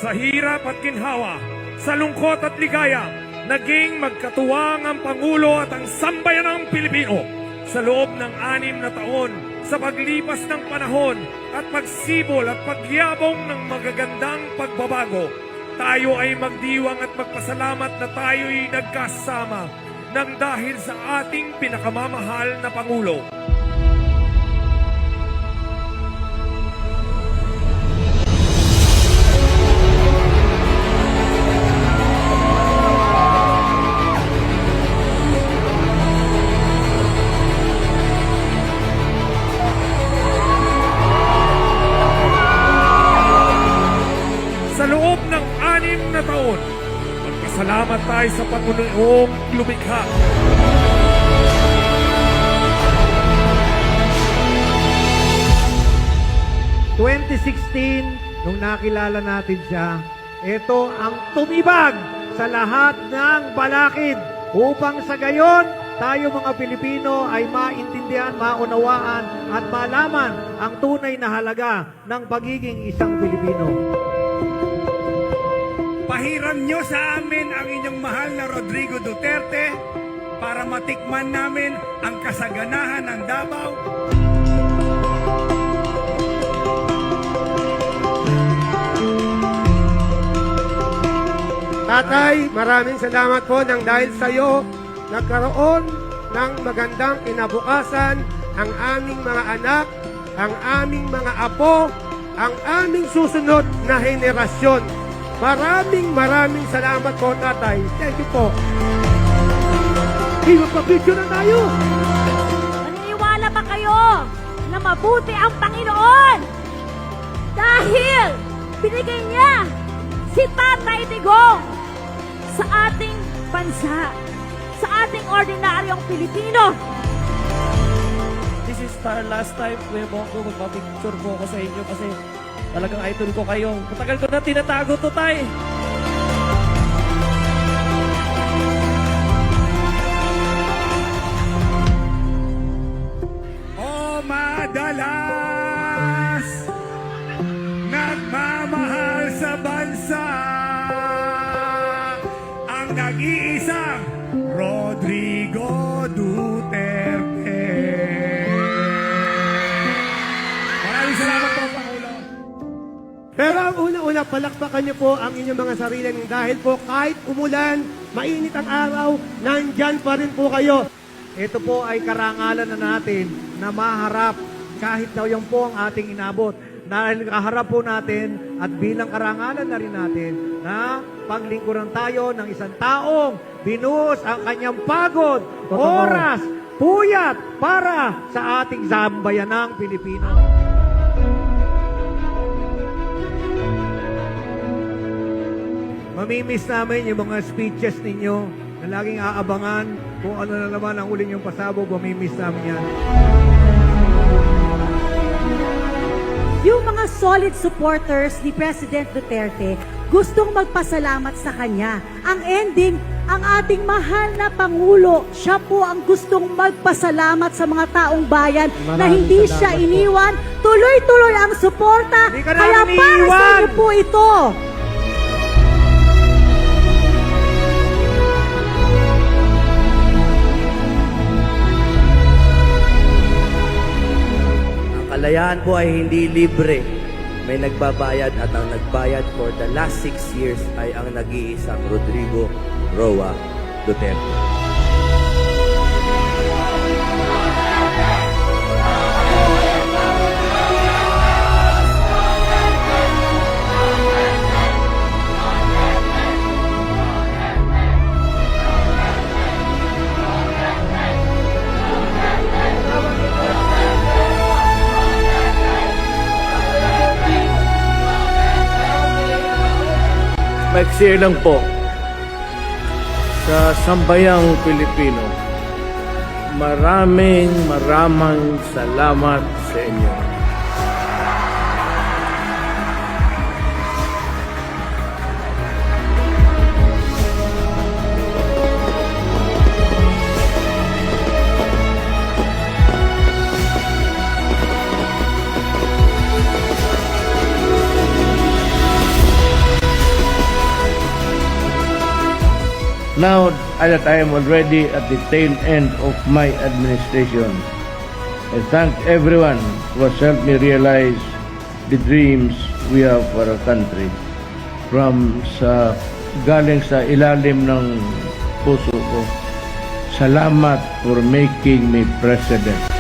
Sa hirap at ginhawa, sa lungkot at ligaya, naging magkatuwang ang Pangulo at ang sambayanang Pilipino. Sa loob ng 6 na taon, sa paglipas ng panahon at pagsibol at pagyabong ng magagandang pagbabago, tayo ay magdiwang at magpasalamat na tayo'y nagkasama nang dahil sa ating pinakamamahal na Pangulo. Sa loob ng 6 na taon, magpasalamat tayo sa Panginoong lumikha. Nung nakilala natin siya, ito ang tumibag sa lahat ng balakid upang sa gayon tayo mga Pilipino ay maintindihan, maunawaan at malaman ang tunay na halaga ng pagiging isang Pilipino. Pahiram nyo sa amin ang inyong mahal na Rodrigo Duterte para matikman namin ang kasaganahan ng Davao. Tatay, maraming salamat po nang dahil sa iyo nagkaroon ng magandang kinabukasan ang aming mga anak, ang aming mga apo, ang aming susunod na henerasyon. Maraming salamat po, Tatay. Thank you po. Magpapicture na tayo! Naniniwala ba kayo na mabuti ang Panginoon? Dahil binigay niya si Tatay Digong sa ating bansa, sa ating ordinaryong Pilipino. This is our last time, Kuya Bongo, magpapicture po ako sa inyo kasi talagang idol ko kayo. Matagal ko na tinatago to, Tay. O madalas nagmamahal sa bansa ang nag-iisang Rodrigo Duterte. Maraming salamat po, Pangulo. Pero ang una-una, palakpakan niyo po ang inyong mga sarili dahil po kahit umulan, mainit ang araw, nandyan pa rin po kayo. Ito po ay karangalan na natin na maharap kahit daw yan po ang ating inabot. Dahil kaharap po natin at bilang karangalan na rin natin na paglingkuran tayo ng isang taong binuhos ang kanyang pagod, oras, puyat para sa ating sambayanang Pilipino. Mamimiss namin yung mga speeches ninyo na laging aabangan kung ano na naman ang uli niyong pasabog. Mamimiss namin yan. Yung mga solid supporters ni President Duterte gustong magpasalamat sa kanya. Ang ending, ang ating mahal na Pangulo, siya po ang gustong magpasalamat sa mga taong bayan na hindi siya iniwan. Tuloy-tuloy ang suporta. Hindi ka Kaya namin para sa iniiwan. inyo po ito. Kalayaan po ay hindi libre. May nagbabayad at ang nagbayad for the last 6 years ay ang nag-iisang Rodrigo Roa Duterte. Maiksi lang po sa sambayang Pilipino. Maraming salamat sa inyo. Now that I am already at the tail end of my administration, I thank everyone who has helped me realize the dreams we have for our country. Galing sa ilalim ng puso ko, salamat for making me president.